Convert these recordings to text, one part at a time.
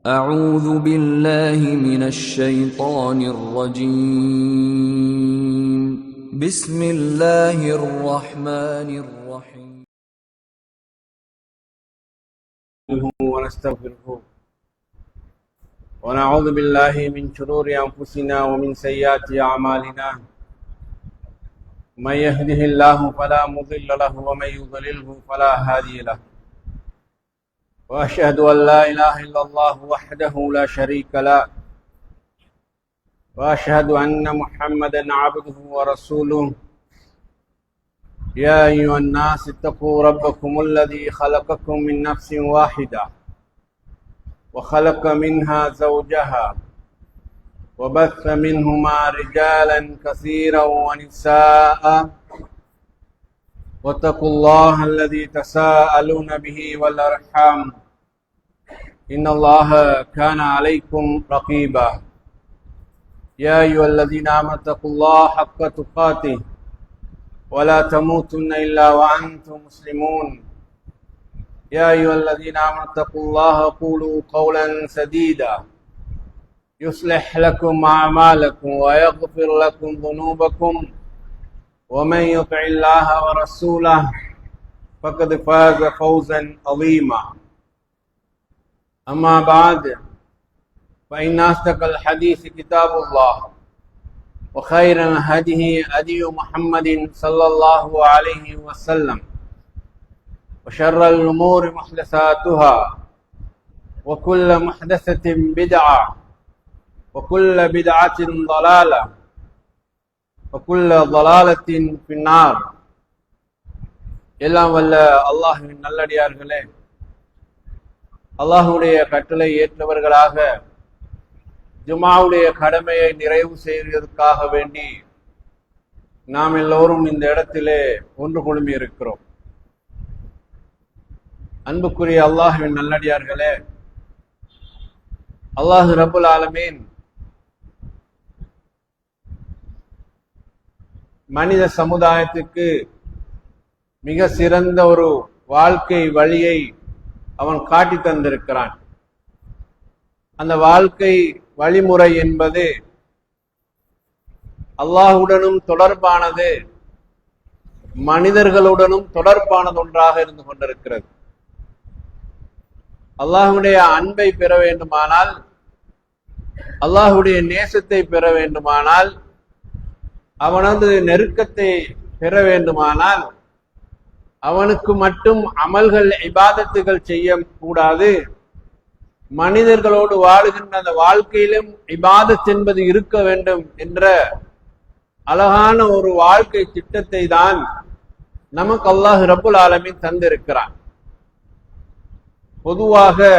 أعوذ بالله من الشيطان الرجيم بسم الله الرحمن الرحيم ونستغفره ونعوذ بالله من شرور أنفسنا ومن سيئات أعمالنا من يهده الله فلا مضل له ومن يضلله فلا هادي له وأشهد أن لا إله إلا الله وحده لا شريك له وأشهد أن محمدا عبده ورسوله يا أيها الناس اتقوا ربكم الذي خلقكم من نفس واحدة وخلق منها زوجها وبث منهما رجالا كثيرا ونساء واتقوا الله الذي تساءلون به والأرحام إن الله كان عليكم رقيبا يا أيها الذين آمنوا اتقوا الله حق تقاته ولا تموتن إلا وأنتم مسلمون يا أيها الذين آمنوا اتقوا الله وقولوا قولا سديدا يصلح لكم أعمالكم ويغفر لكم ذنوبكم ومن يطع الله ورسوله فقد فاز فوزا عظيما أما بعد فإن أصدق الحديث كتاب الله وخير الهدي هدي محمد صلى الله عليه وسلم وشر الأمور محدثاتها وكل محدثة بدعة وكل بدعة ضلالة وكل ضلالة في النار. எல்லாம் வல்ல அல்லாஹ்வின் நல்லடியார்களே, அல்லாஹ்வுடைய கட்டளை ஏற்றவர்களாக ஜுமாவுடைய கடமையை நிறைவு செய்வதற்காக வேண்டி நாம் எல்லோரும் இந்த இடத்திலே ஒன்று குழுமி இருக்கிறோம். அன்புக்குரிய அல்லாஹ்வின் நல்லடியார்களே, அல்லாஹ் ரப்புல் ஆலமீன் மனித சமுதாயத்துக்கு மிக சிறந்த ஒரு வாழ்க்கை வழியை அவன் காட்டி தந்திருக்கிறான். அந்த வாழ்க்கை வழிமுறை என்பது அல்லாஹுடனும் தொடர்பானது, மனிதர்களுடனும் தொடர்பானது ஒன்றாக இருந்து கொண்டிருக்கிறது. அல்லாஹுடைய அன்பை பெற வேண்டுமானால், அல்லாஹுடைய நேசத்தை பெற வேண்டுமானால், அவனது நெருக்கத்தை பெற வேண்டுமானால் அவனுக்கு மட்டும் அமல்கள் இபாதத்துகள் செய்ய கூடாது. மனிதர்களோடு வாழுகின்ற அந்த வாழ்க்கையிலும் இபாதத் என்பது இருக்க வேண்டும் என்ற அழகான ஒரு வாழ்க்கை திட்டத்தை தான் நமக்கு அல்லாஹ் ரப்புல் ஆலமீன் தந்திருக்கிறான். பொதுவாக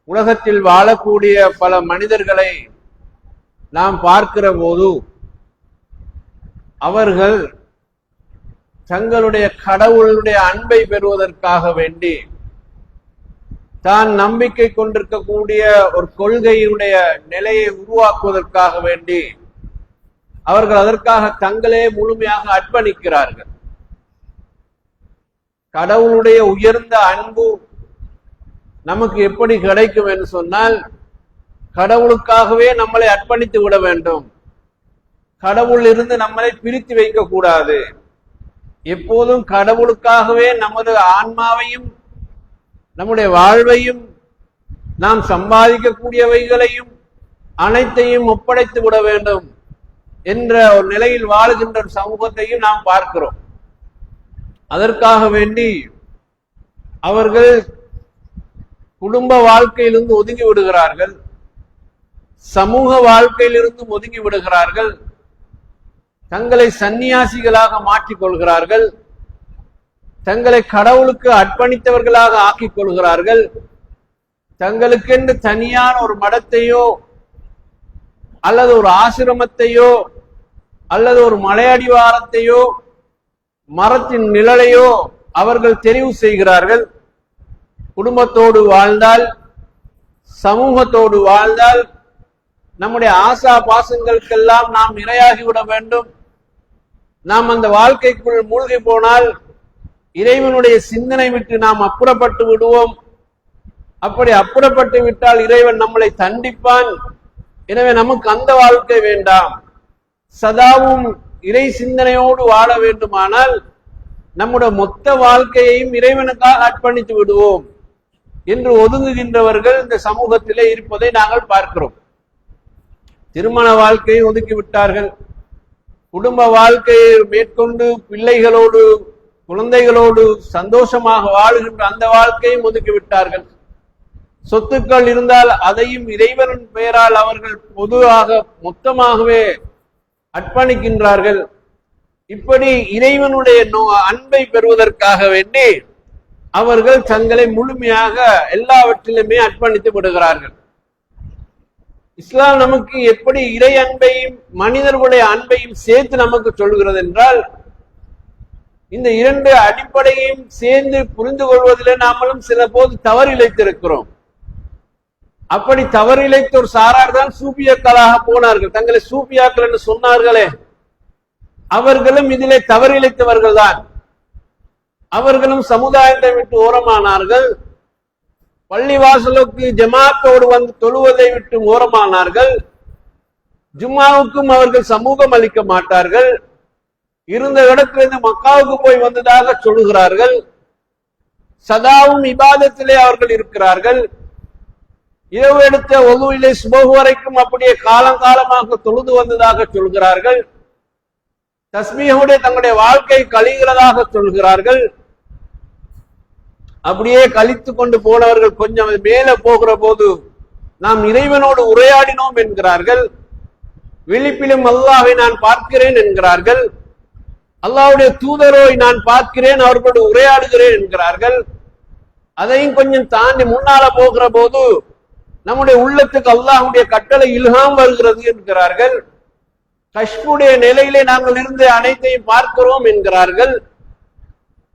உலகத்தில் வாழக்கூடிய பல மனிதர்களை நாம் பார்க்கிற போது அவர்கள் தங்களுடைய கடவுளுடைய அன்பை பெறுவதற்காக வேண்டி, தான் நம்பிக்கை கொண்டிருக்கக்கூடிய ஒரு கொள்கையுடைய நிலையை உருவாக்குவதற்காக வேண்டி அவர்கள் அதற்காக தங்களே முழுமையாக அர்ப்பணிக்கிறார்கள். கடவுளுடைய உயர்ந்த அன்பு நமக்கு எப்படி கிடைக்கும் என்று சொன்னால், கடவுளுக்காகவே நம்மளை அர்ப்பணித்து விட வேண்டும். கடவுள் இருந்து நம்மளை பிரித்து வைக்க கூடாது. எப்போதும் கடவுளுக்காகவே நமது ஆன்மாவையும் நம்முடைய வாழ்வையும் நாம் சம்பாதிக்கக்கூடியவைகளையும் அனைத்தையும் ஒப்படைத்து விட வேண்டும் என்ற ஒரு நிலையில் வாழுகின்ற சமூகத்தையும் நாம் பார்க்கிறோம். அதற்காக வேண்டி அவர்கள் குடும்ப வாழ்க்கையிலிருந்து ஒதுங்கி விடுகிறார்கள், சமூக வாழ்க்கையிலிருந்து ஒதுங்கி விடுகிறார்கள், தங்களை சந்நியாசிகளாக மாற்றிக் கொள்கிறார்கள், தங்களை கடவுளுக்கு அர்ப்பணித்தவர்களாக ஆக்கிக் கொள்கிறார்கள். தங்களுக்கென்று தனியான ஒரு மடத்தையோ அல்லது ஒரு ஆசிரமத்தையோ அல்லது ஒரு மலையடிவாரத்தையோ மரத்தின் நிழலையோ அவர்கள் தெரிவு செய்கிறார்கள். குடும்பத்தோடு வாழ்ந்தால், சமூகத்தோடு வாழ்ந்தால் நம்முடைய ஆசா பாசங்களுக்கெல்லாம் நாம் இரையாகிவிட வேண்டும். நாம் அந்த வாழ்க்கைக்குள் மூழ்கி போனால் இறைவனுடைய சிந்தனை விட்டு நாம் அப்புறப்பட்டு விடுவோம். அப்படி அப்புறப்பட்டு விட்டால் இறைவன் நம்மளை தண்டிப்பான். எனவே நமக்கு அந்த வாழ்க்கை வேண்டாம். சதாவும் இறை சிந்தனையோடு வாழ வேண்டுமானால் நம்முடைய மொத்த வாழ்க்கையையும் இறைவனுக்காக அர்ப்பணித்து விடுவோம் என்று ஒதுங்குகின்றவர்கள் இந்த சமூகத்திலே இருப்பதை நாங்கள் பார்க்கிறோம். திருமண வாழ்க்கையை ஒதுக்கி விட்டார்கள். குடும்ப வாழ்க்கையை மேற்கொண்டு பிள்ளைகளோடு குழந்தைகளோடு சந்தோஷமாக வாழுகின்ற அந்த வாழ்க்கையும் ஒதுக்கி விட்டார்கள். சொத்துக்கள் இருந்தால் அதையும் இறைவனின் பெயரால் அவர்கள் பொதுவாக மொத்தமாகவே அர்ப்பணிக்கின்றார்கள். இப்படி இறைவனுடைய அன்பை பெறுவதற்காக வேண்டி அவர்கள் தங்களை முழுமையாக எல்லாவற்றிலுமே அர்ப்பணித்து விடுகிறார்கள். இஸ்லாம் நமக்கு எப்படி இறை அன்பையும் மனிதர்களுடைய அன்பையும் சேர்த்து நமக்கு சொல்கிறது என்றால், இந்த இரண்டு அடிப்படையையும் சேர்ந்து புரிந்து கொள்வதில் நாமளும் சில போது தவறிழைத்திருக்கிறோம். அப்படி தவறிழைத்த ஒரு சாரார் தான் சூபியாக்களாக போனார்கள். தங்களை சூபியாக்கள் என்று சொன்னார்களே, அவர்களும் இதிலே தவறிழைத்தவர்கள் தான். அவர்களும் சமுதாயத்தை விட்டு ஓரமானார்கள். பள்ளிவாசலுக்கு ஜமாத்தோடு வந்து தொழுவதை விட்டு ஓரமானார்கள். ஜும்மாவுக்கும் அவர்கள் சமூகம் அளிக்க மாட்டார்கள். இருந்த இடத்திலிருந்து மக்காவுக்கு போய் வந்ததாக சொல்லுகிறார்கள். சதாவும் இபாதத்திலே அவர்கள் இருக்கிறார்கள். இரவு எடுத்த ஒதுவிலே சுபகு வரைக்கும் அப்படியே காலங்காலமாக தொழுது வந்ததாக சொல்கிறார்கள். தஸ்மீஹுடைய தங்களுடைய வாழ்க்கை கழிகிறதாக சொல்கிறார்கள். அப்படியே கழித்து கொண்டு போனவர்கள் கொஞ்சம் மேலே போகிற போது நாம் இறைவனோடு உரையாடினோம் என்கிறார்கள். விழிப்பிலும் அல்லாஹை நான் பார்க்கிறேன் என்கிறார்கள். அல்லாஹ்வுடைய தூதரை நான் பார்க்கிறேன், அவர்களோடு உரையாடுகிறேன் என்கிறார்கள். அதையும் கொஞ்சம் தாண்டி முன்னால போகிற போது நம்முடைய உள்ளத்துக்கு அல்லாஹ்வுடைய கட்டளை இல்ஹாம் வருகிறது என்கிறார்கள். கஷ்புடைய நிலையிலே நாங்கள் இருந்து அனைத்தையும் பார்க்கிறோம் என்கிறார்கள்.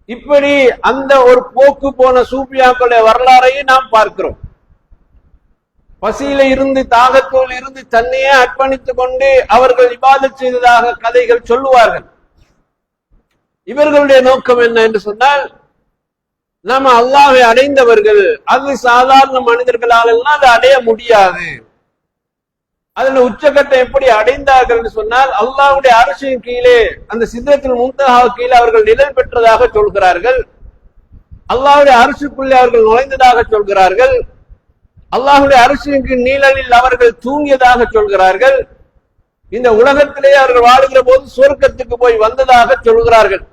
இப்படி அந்த ஒரு போக்கு போன சூஃபியாக்களுடைய வரலாறையும் நாம் பார்க்கிறோம். பசியில இருந்து தாகத்தோடு இருந்து தன்னையே அர்ப்பணித்துக் கொண்டு அவர்கள் இபாதத் செய்ததாக கதைகள் சொல்லுவார்கள். இவர்களுடைய நோக்கம் என்ன என்று சொன்னால், நாம அல்லாஹ்வை அடைந்தவர்கள், அது சாதாரண மனிதர்களால் எல்லாம் அதை அடைய முடியாது. அதுல உச்சகட்டம் எப்படி அடைந்தார்கள் என்று சொன்னால், அல்லாஹ்வுடைய அரசின் கீழே அந்த சித்ரத்துல் முன்தஹா கீழே அவர்கள் நிழல் பெற்றதாக சொல்கிறார்கள். அல்லாஹ்வுடைய அரசுக்குள்ளே அவர்கள் நுழைந்ததாக சொல்கிறார்கள். அல்லாஹ்வுடைய அரசிற்கு நீழலில் அவர்கள் தூங்கியதாக சொல்கிறார்கள். இந்த உலகத்திலே அவர்கள் வாழுகிற போது சுவர்க்கத்துக்கு போய் வந்ததாக சொல்கிறார்கள்.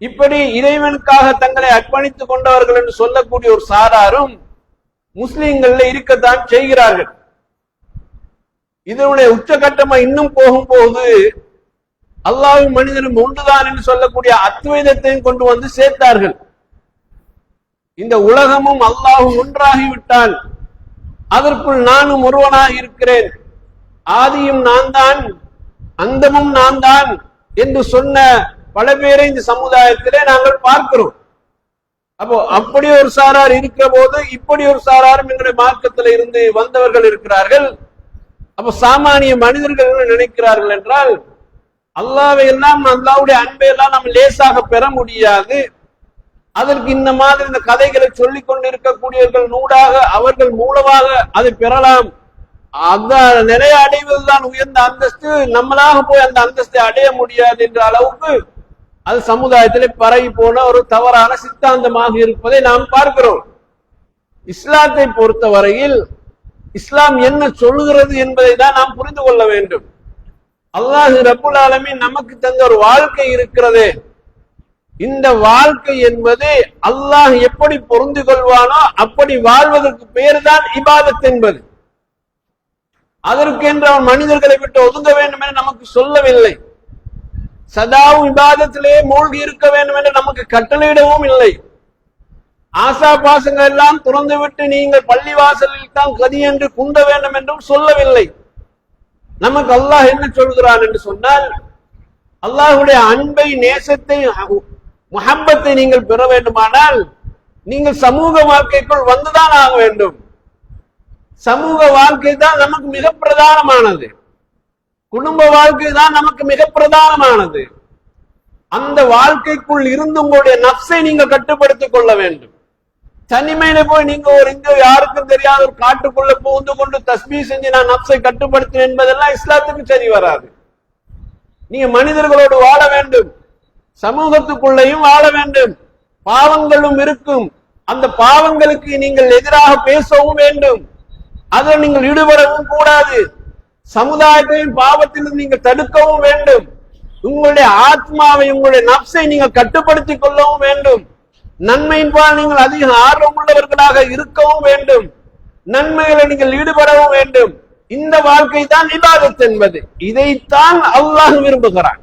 இப்படி இறைவனுக்காக தங்களை அர்ப்பணித்துக் கொண்டவர்கள் என்று சொல்லக்கூடிய ஒரு சாராரும் முஸ்லிம்கள்ல இருக்கத்தான் செய்கிறார்கள். இதனுடைய உச்சகட்டமா இன்னும் போகும்போது அல்லாஹ்வும் மனிதனும் ஒன்றுதான் என்று சொல்லக்கூடிய அத்வைதத்தையும் கொண்டு வந்து சேர்த்தார்கள். இந்த உலகமும் அல்லாஹ்வும் ஒன்றாகிவிட்டால் அதற்குள் நானும் ஒருவனாக இருக்கிறேன், ஆதியும் நான் தான் அந்தமும் நான் தான் என்று சொன்ன பல பேரை இந்த சமுதாயத்திலே நாங்கள் பார்க்கிறோம். அப்போ அப்படி ஒரு சாரார் இருக்கிற போது இப்படி ஒரு சாராரும் எங்களுடைய மார்க்கத்தில் இருந்து வந்தவர்கள் இருக்கிறார்கள். அப்போ சாமானிய மனிதர்கள் என்ன நினைக்கிறார்கள் என்றால், அல்லாஹ்வை எல்லாம் அல்லாஹ்வுடைய அன்பை எல்லாம் நம்ம லேசாக பெற முடியாது. அதற்கு இந்த மாதிரி இந்த கதைகளை சொல்லிக் கொண்டிருக்கக்கூடியவர்கள் நூடாக அவர்கள் மூலமாக அதை பெறலாம். அந்த நிறைய அடைவதுதான் உயர்ந்த அந்தஸ்து, நம்மளாக போய் அந்த அந்தஸ்தை அடைய முடியாது என்ற அளவுக்கு அது சமுதாயத்திலே பரவி போன ஒரு தவறான சித்தாந்தமாக இருப்பதை நாம் பார்க்கிறோம். இஸ்லாத்தை பொறுத்தவரையில் இஸ்லாம் என்ன சொல்லுகிறது என்பதை தான் நாம் புரிந்து கொள்ள வேண்டும். அல்லாஹ் ரப்புல் ஆலமீன் நமக்கு தந்த ஒரு வாழ்க்கை இருக்கிறதே, இந்த வாழ்க்கை என்பது அல்லாஹ் எப்படி பொருந்து கொள்வானோ அப்படி வாழ்வதற்கு பேர் தான் இபாதத் என்பது. அதற்கென்று அவன் மனிதர்களை விட்டு ஒதுங்க வேண்டும் என நமக்கு சொல்லவில்லை. சதாவும் இபாதத்திலே மூழ்கி இருக்க வேண்டும் என்று நமக்கு கட்டளையிடவும் இல்லை. ஆசா பாசங்கள் எல்லாம் துறந்து விட்டு நீங்கள் பள்ளிவாசலில் தான் கதி என்று குண்ட வேண்டும் என்றும் சொல்லவில்லை. நமக்கு அல்லாஹ் என்ன சொல்கிறான் என்று சொன்னால், அல்லாஹ்வுடைய அன்பை, நேசத்தை, முஹப்பத்தை நீங்கள் பெற வேண்டுமானால் நீங்கள் சமூக வாழ்க்கைக்குள் வந்துதான் ஆக வேண்டும். சமூக வாழ்க்கை தான் நமக்கு மிக பிரதானமானது. குடும்ப வாழ்க்கை தான் நமக்கு மிக பிரதானமானது. அந்த வாழ்க்கைக்குள் இருந்து உங்களுடைய நஃப்ஸை நீங்கள் கட்டுப்படுத்திக் கொள்ள வேண்டும். தனிமையில போய் நீங்க இங்க யாருக்கும் தெரியாத ஒரு காட்டுக்குள்ள புகுந்து கொண்டு தஸ்பீ செஞ்சு நான் நப்சை கட்டுப்படுத்தினேன் என்பதெல்லாம் இஸ்லாத்துக்கு சரி வராது. நீங்க மனிதர்களோடு வாழ வேண்டும், சமூகத்துக்குள்ளேயும் வாழ வேண்டும். பாவங்களும் இருக்கும், அந்த பாவங்களுக்கு நீங்கள் எதிராக பேசவும் வேண்டும், அதில் நீங்கள் ஈடுபடவும் கூடாது. சமுதாயத்தையும் பாவத்திலும் நீங்கள் தடுக்கவும் வேண்டும். உங்களுடைய ஆத்மாவை, உங்களுடைய நப்சை நீங்கள் கட்டுப்படுத்திக் கொள்ளவும் வேண்டும். நன்மையின்பால் நீங்கள் அதிக ஆர்வம் உள்ளவர்களாக இருக்கவும் வேண்டும். நன்மைகளை நீங்கள் ஈடுபடவும் வேண்டும். இந்த வாழ்க்கை தான் இபாதத் என்பது. இதைத்தான் அல்லாஹ் விரும்புகிறான்.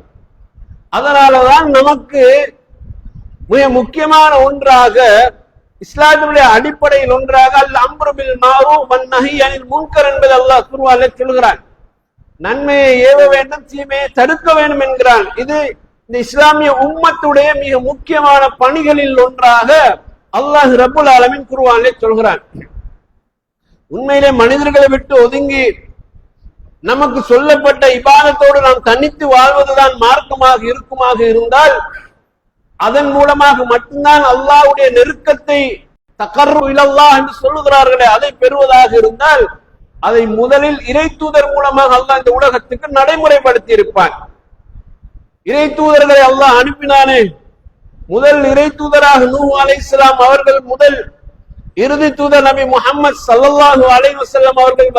அதனாலதான் நமக்கு மிக முக்கியமான ஒன்றாக, இஸ்லாமுடைய அடிப்படையில் ஒன்றாக அல் அம்ரு பில் மஅரூஃப் வன் நஹி அனில் முன்கர் என்பது அல்லாஹ் குர்ஆனில் சொல்கிறான். நன்மையை ஏவ வேண்டும், தீமையை தடுக்க வேண்டும் என்கிறான். இது இந்த இஸ்லாமிய உம்மத்துடைய மிக முக்கியமான பணிகளில் ஒன்றாக அல்லாஹ் ரப்புல் ஆலமீன் குர்ஆனிலே சொல்கிறான். உண்மையிலே மனிதர்களை விட்டு ஒதுங்கி நமக்கு சொல்லப்பட்ட இபாதத்தோடு நாம் தனித்து வாழ்வதுதான் மார்க்கமாக இருக்குமாக இருந்தால், அதன் மூலமாக மட்டும்தான் அல்லாஹ்வுடைய நெருக்கத்தை தகர்ரு இலல்லாஹ் என்று சொல்லுகிறார்களே அதை பெறுவதாக இருந்தால், அதை முதலில் இறை தூதர் மூலமாக அல்லாஹ் இந்த உலகத்துக்கு நடைமுறைப்படுத்தி இருப்பான். இறை தூதர்களை அல்லாஹ் அனுப்பினானே, முதல் இறை தூதராக நூஹ் அலைஹிஸ்ஸலாம் அவர்கள் முதல், இறுதி தூதர் நபி முஹம்மது ஸல்லல்லாஹு அலைஹி வஸல்லம் அவர்கள்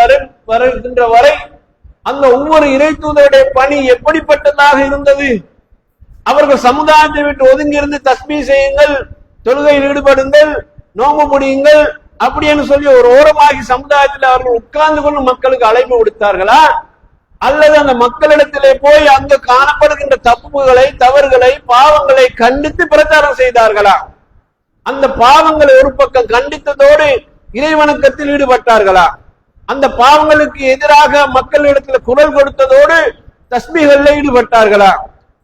வருகின்ற வரை அந்த ஒவ்வொரு இறை தூதருடைய பணி எப்படிப்பட்டதாக இருந்தது? அவர்கள் சமுதாயத்தை விட்டு ஒதுங்கி இருந்து தஸ்பீ செய்யுங்கள், தொழுகையில் ஈடுபடுங்கள், நோம்பு முடியுங்கள் அப்படின்னு சொல்லி ஒரு ஓரமாகி சமுதாயத்தில் அவர்கள் உட்கார்ந்து கொண்டு மக்களுக்கு அழைப்பு விடுத்தார்களா? அல்லது அந்த மக்களிடத்திலே போய் அங்கு காணப்படுகின்ற தப்புகளை, தவறுகளை, பாவங்களை கண்டித்து பிரச்சாரம் செய்தார்களா? அந்த பாவங்களை ஒரு பக்கம் கண்டித்ததோடு இறை வணக்கத்தில் ஈடுபட்டார்களா? அந்த பாவங்களுக்கு எதிராக மக்களிடத்தில் குரல் கொடுத்ததோடு தஸ்பீஹ்களில் ஈடுபட்டார்களா?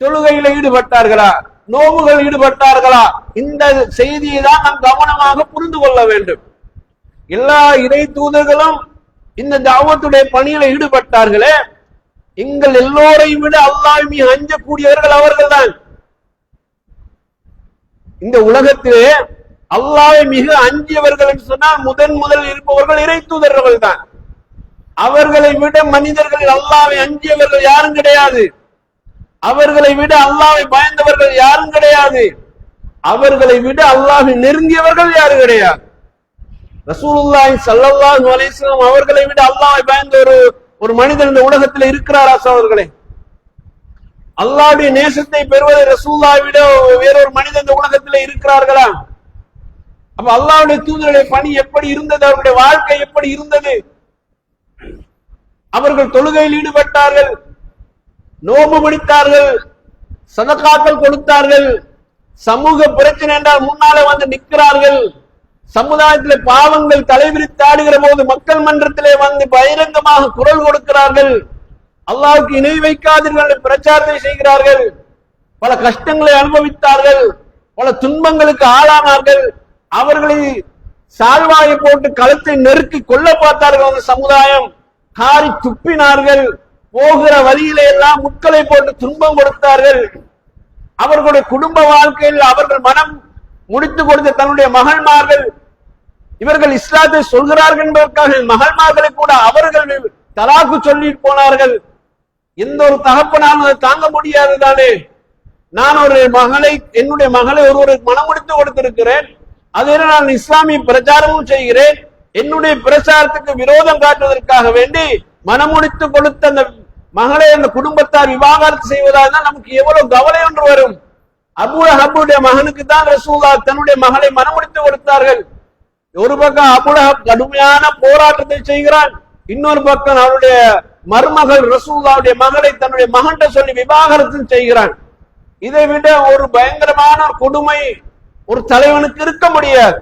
தொழுகையில ஈடுபட்டார்களா? நோம்புகள் ஈடுபட்டார்களா? இந்த செய்தியை தான் நாம் கவனமாக புரிந்து கொள்ள வேண்டும். எல்லா இறை தூதர்களும் இந்த தாவத்துடைய பணியில ஈடுபட்டார்களே, எங்கள் எல்லோரையும் விட அல்லாஹ்வை மிக அஞ்சக்கூடியவர்கள் அவர்கள் தான். இந்த உலகத்திலே அல்லாஹ்வை மிக அஞ்சியவர்கள் என்று சொன்னால் முதல் இருப்பவர்கள் இறை தூதர்கள் தான். அவர்களை விட மனிதர்களில் அல்லாஹ்வை அஞ்சியவர்கள் யாரும் கிடையாது. அவர்களை விட அல்லாஹ்வை பயந்தவர்கள் யாரும் கிடையாது. அவர்களை விட அல்லாஹ்வை நெருங்கியவர்கள் யாரும் கிடையாது. ரசூலுல்லாஹி ஸல்லல்லாஹு அலைஹி வஸல்லம் அவர்களை விட அல்லாஹ்வை பயந்த ஒரு மனிதன் இந்த உலகத்தில் இருக்கிறாரா சகோதரர்களே? அல்லாஹ்வுடைய நேசத்தை பெறுவதை ரசூலுல்லாஹை விட வேறொரு மனிதன் இந்த உலகத்தில் இருக்கிறார்களா? அப்ப அல்லாஹ்வுடைய தூதருடைய பணி எப்படி இருந்தது? அவருடைய வாழ்க்கை எப்படி இருந்தது? அவர்கள் தொழுகையில் ஈடுபட்டார்கள், நோம்பு முடித்தார்கள், சதகாக்கள் கொடுத்தார்கள், சமூக பிரச்சனை என்றால் முன்னாலே வந்து நிற்கிறார்கள், சமுதாயத்திலே பாவங்கள் தலைவிரித்தாடுகிற போது மக்கள் மன்றத்திலே வந்து பகிரங்கமாக குரல் கொடுக்கிறார்கள், அல்லாஹ்வுக்கு இணை வைக்காதீர்கள் பிரச்சாரத்தை செய்கிறார்கள், பல கஷ்டங்களை அனுபவித்தார்கள், பல துன்பங்களுக்கு ஆளானார்கள், அவர்களை சால்வாயை போட்டு களத்தை நெருக்கி கொல்ல பார்த்தார்கள். அந்த சமுதாயம் காரி துப்பினார்கள், போகிற வழியில எல்லாம் முட்களை போட்டு துன்பம் கொடுத்தார்கள். அவர்களுடைய குடும்ப வாழ்க்கையில் அவர்கள் மனம் முடித்து கொடுத்த தன்னுடைய மகள்மார்கள், இவர்கள் இஸ்லாத்தை சொல்கிறார்கள் என்பதற்காக மகள்மார்களை கூட அவர்கள் தலாக்கு சொல்லி போனார்கள். எந்த ஒரு தகப்பனாலும் அதை தாங்க முடியாது தானே. நான் ஒரு மகளை, என்னுடைய மகளை ஒருவருக்கு மனம் முடித்து கொடுத்திருக்கிறேன், அதே நான் இஸ்லாமிய பிரச்சாரமும் செய்கிறேன், என்னுடைய பிரச்சாரத்துக்கு விரோதம் காட்டுவதற்காக வேண்டி மனமுடித்து கொடுத்த அந்த மகளை அந்த குடும்பத்தார் விவாகரத்து செய்வதால் தான் நமக்கு எவ்வளவு கவலை ஒன்று வரும். அபூ லஹபுடைய மகனுக்கு தான் ரசூலுல்லாஹ் தன்னுடைய மகளை மனமுடித்து கொடுத்தார்கள். ஒரு பக்கம் அபூ லஹப் கடுமையான போராட்டத்தை செய்கிறான், இன்னொரு பக்கம் அவருடைய மருமகள் ரசூலுல்லாஹ்வுடைய மகளை தன்னுடைய மகன்கிட்ட சொல்லி விவாகரத்து செய்கிறான். இதை விட ஒரு பயங்கரமான கொடுமை ஒரு தலைவனுக்கு இருக்க முடியாது.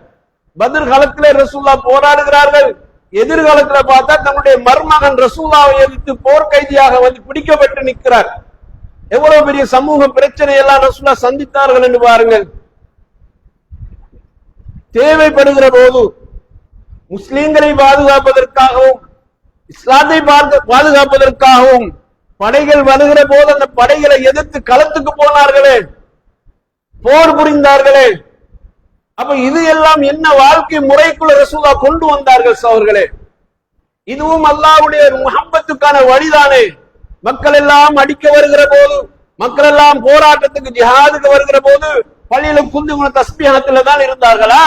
பத்ர் காலத்திலே ரசூலுல்லாஹ் போராடுகிறார்கள், எதிர்காலத்துல பார்த்தா தன்னுடைய மருமகன் ரசூலுல்லாஹ்வை எதிர்த்து போர் கைதியாக வந்து பிடிக்கப்பட்டு நிற்கிறார். எவ்வளவு பெரிய சமூக பிரச்சனை எல்லாம் ரசூலுல்லாஹ் சந்தித்தார்கள் என்று பாருங்கள். தேவைப்படுகிற போது முஸ்லிம்களை பாதுகாப்பதற்காகவும் இஸ்லாத்தை பாதுகாப்பதற்காகவும் படைகள் வருகிற போது அந்த படைகளை எதிர்த்து களத்துக்கு போனார்களே, போர் புரிந்தார்களே, அப்ப இது எல்லாம் என்ன வாழ்க்கை முறைக்குள்ள ரசூலுல்லாஹ் கொண்டு வந்தார்கள் சகோதரர்களே. இதுவும் அல்லாஹ்வுடைய முஹப்பத்துக்கான வழிதானே. மக்கள் எல்லாம் அடிக்க வருகிற போது, மக்கள் எல்லாம் போராட்டத்துக்கு ஜிஹாதுக்கு வருகிற போது பள்ளியில குந்து தஸ்பீஹத்துல தான் இருந்தார்களா?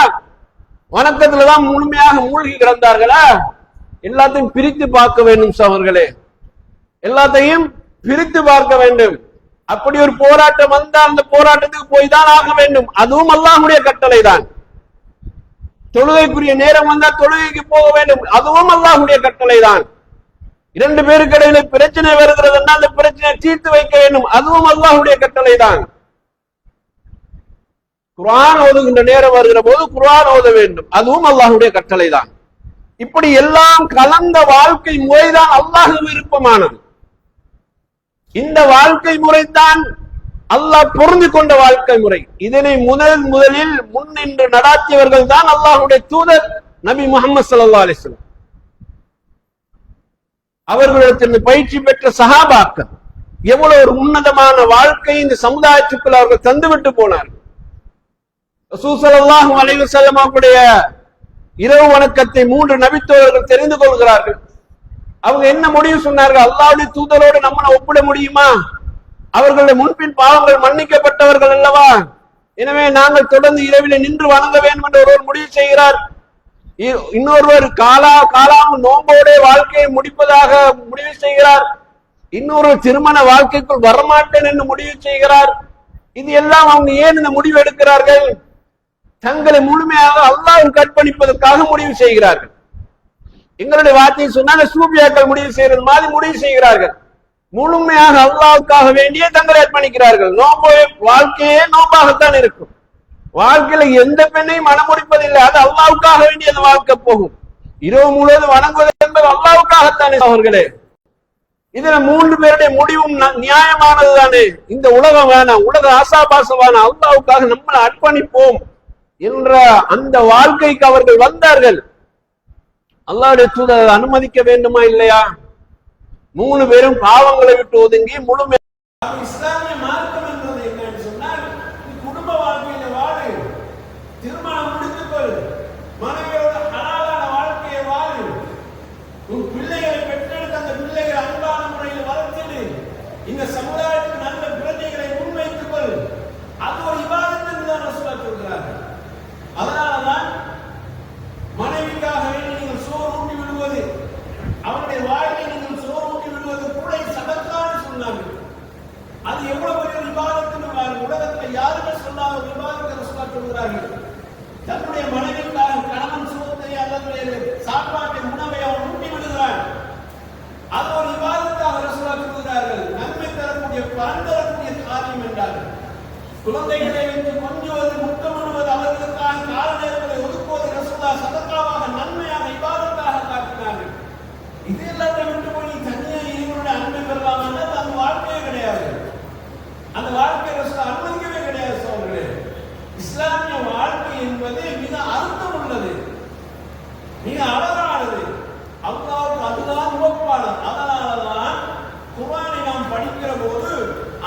வணக்கத்துல தான் முழுமையாக மூழ்கி கிடந்தார்களா? எல்லாத்தையும் பிரித்து பார்க்க வேண்டும் சகோதரர்களே, எல்லாத்தையும் பிரித்து பார்க்க வேண்டும். அப்படி ஒரு போராட்டம் வந்தால் அந்த போராட்டத்துக்கு போய் தான் ஆக வேண்டும். அதுவும் அல்லாஹ்வுடைய கட்டளை தான். தொழுகைக்குரிய நேரம் வந்தால் தொழுகைக்கு போக வேண்டும். அதுவும் அல்லாஹ்வுடைய கட்டளை தான். இரண்டு பேருக்கு இடையில பிரச்சனை வருகிறது என்றால் அந்த பிரச்சனையை தீர்த்து வைக்க வேண்டும். அதுவும் அல்லாஹ்வுடைய கட்டளை தான். குர்ஆன் ஓதுகின்ற நேரம் வருகிற போது குர்ஆன் ஓத வேண்டும். அதுவும் அல்லாஹ்வுடைய கட்டளை தான். இப்படி எல்லாம் கலந்த வாழ்க்கை முறைதான் அல்லாஹ் விருப்பமானது. இந்த வாழ்க்கை முறைதான் அல்லாஹ் பொருந்தி கொண்ட வாழ்க்கை முறை. இதனை முதலில் முன்னின்று நடாத்தியவர்கள் தான் அல்லாஹ்வுடைய தூதர் நபி முஹம்மது ஸல்லல்லாஹு அலைஹி வஸல்லம். அவர்களிடத்தில் பயிற்சி பெற்ற சஹாபாக்கள் எவ்வளவு ஒரு உன்னதமான வாழ்க்கை இந்த சமுதாயத்துக்குள் அவர்கள் தந்துவிட்டு போனார்கள். ரசூல் ஸல்லல்லாஹு அலைஹி வஸல்லம் அவருடைய இரவு வணக்கத்தை 3 நபித்தோழர்கள் தெரிந்து கொள்கிறார்கள். அவங்க என்ன முடிவு சொன்னார்கள்? அல்லாஹ்வுடைய தூதரோடு நம்மளை ஒப்பிட முடியுமா? அவர்களுடைய முன்பின் பாவங்கள் மன்னிக்கப்பட்டவர்கள் அல்லவா? எனவே நாங்கள் தொடர்ந்து இரவிலே நின்று வணங்க வேண்டும் என்று ஒருவர் முடிவு செய்கிறார். இன்னொருவர் காலாம் நோம்போட வாழ்க்கையை முடிப்பதாக முடிவு செய்கிறார். இன்னொரு திருமண வாழ்க்கைக்குள் வரமாட்டேன் என்று முடிவு செய்கிறார். இது எல்லாம் அவங்க ஏன் இந்த முடிவு எடுக்கிறார்கள்? தங்களை முழுமையாக அல்லாஹ்வுக்கு கற்பணிப்பதற்காக முடிவு செய்கிறார்கள். எங்களுடைய வார்த்தையை சொன்னாங்க, சூபியாக்கள் முடிவு செய்யறது மாதிரி முடிவு செய்கிறார்கள். முழுமையாக அல்லாஹ்வுக்காக வேண்டியே தங்களை அர்ப்பணிக்கிறார்கள். வாழ்க்கையே நோம்பாகத்தான் இருக்கும். வாழ்க்கையில எந்த பெண்ணையும் மனமுடிப்பதில்லை. அது அல்லாஹ்வுக்காக வேண்டிய அந்த வாழ்க்கை போகும். இரவு முழுவதும் வணங்குவது என்பது அல்லாஹ்வுக்காகத்தானே அவர்களே. இதுல 3 பேருடைய முடிவும் நியாயமானது தானே. இந்த உலகம் வேணாம், உலக ஆசாபாசம் வேணாம், அல்லாஹ்வுக்காக நம்மளை அர்ப்பணிப்போம் என்ற அந்த வாழ்க்கைக்கு அவர்கள் வந்தார்கள். அல்லாஹ்வுடைய தூதர் அனுமதிக்க வேண்டுமா இல்லையா? 3 பேரும் பாவங்களை விட்டு ஒதுங்கி முழுமையாக இஸ்லாமிய மார்க்கம் என்பது என்னன்னு சொன்னால், குடும்ப வாழ்க்கையில வாழு, திருமணம் முடித்துக்கொள், மனைவியோட ஹலாலான வாழ்க்கையை வாழு, உன் பிள்ளைகளை பெற்றெடுத்து அந்த பிள்ளைகளை அன்பான முறையில் வளர்த்திடு, இந்த சமுதாயத்துக்கு நல்ல பிரஜைகளை முன்வைத்துக் கொள். அது ஒரு இபாதத் என்று தான் ரசூலுல்லாஹ் சொல்கிறார்கள். அதனாலதான் மனைவிக்காக வேண்டி நீங்கள் சோறு ஊட்டி விடுவது, அவருடைய வாயிலை நீங்கள் சோறு ஊட்டி விடுவது கூட சதக்கான்னு சொன்னார்கள். அது எவ்வளவு பெரிய விவாதத்துன்னு உலகத்தில் யாருமே சொல்லாத விவாதத்தை ரசூலுல்லாஹ் சொல்கிறார்கள். தன்னுடைய மனைவிக்காக கணவன் சோத்தை அல்லது சாப்பாட்டை உணவை அவன் ஊட்டி விடுகிறான். அது ஒரு விவாதத்தாக ரசூலுல்லாஹ் சொல்கிறார்கள். நன்மை தரக்கூடிய பலன் தரக்கூடிய காரியம் என்றார்கள். குழந்தைகளை வைத்து கொஞ்சுவது, முத்தமிடுவது, அவர்களுக்காக கால நேரங்களை ஒதுக்குவது ரசூலுல்லாஹ் சதக்காவாக நன்மையாக இபாதத்தாக காட்டினார்கள். இது எல்லாத்தையும் விட்டு போய் தனியாக இவருடைய அன்பை பெறலாம் என்றால் அந்த வாழ்க்கையே கிடையாது. அந்த வாழ்க்கை ரசூலுல்லாஹ் அனுமதிக்கவே கிடையாது. சோழர்களே, இஸ்லாமிய வாழ்க்கை என்பது மிக அர்த்தம் உள்ளது, மிக அழகானது. அல்லாஹ்வுக்கு அதுதான் உவப்பானது. அதனாலதான் குர்ஆனை நாம் படிக்கிற போது